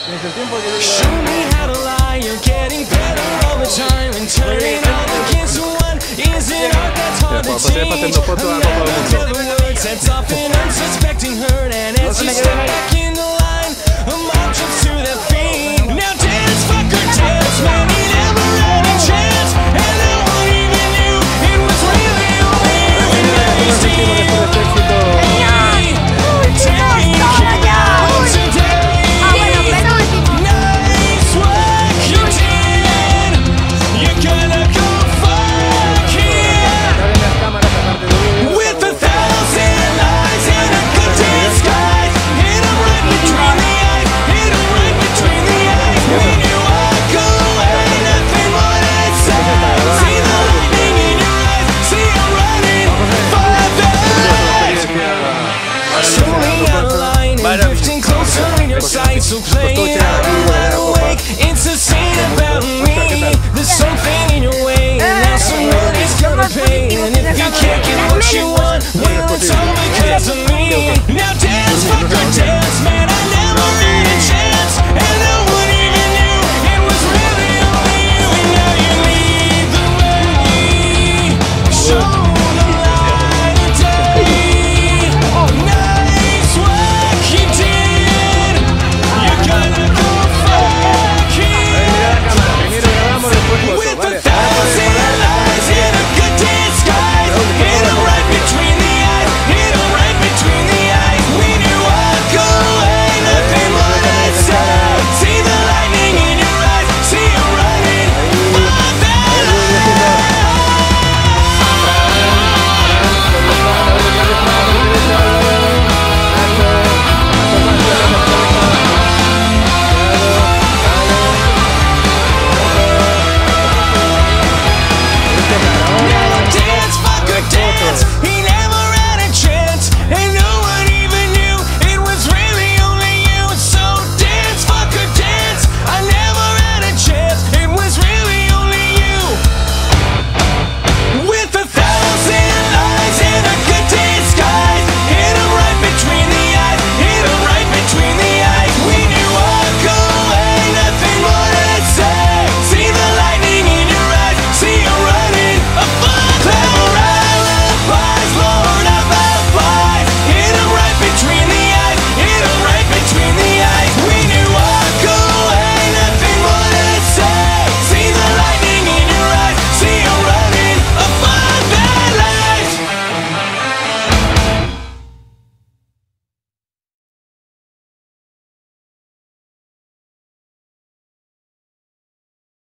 Tienes el tiempo que Show me how to lie, you're getting better all the time. And turning out against one isn't art that's hard to teach. Another words that's often unsuspecting hurt. And as you step back in the line, a mob jumps to their feet. Now dance, fucker, dance, man, he never had a chance. And no one even knew it was really only you. And now he's drifting closer in your sight, so play it out and wide awake. It's a scene about me. There's something in your way, and now somebody's gonna pay. And if you can't get what you want, well, it's all because of me.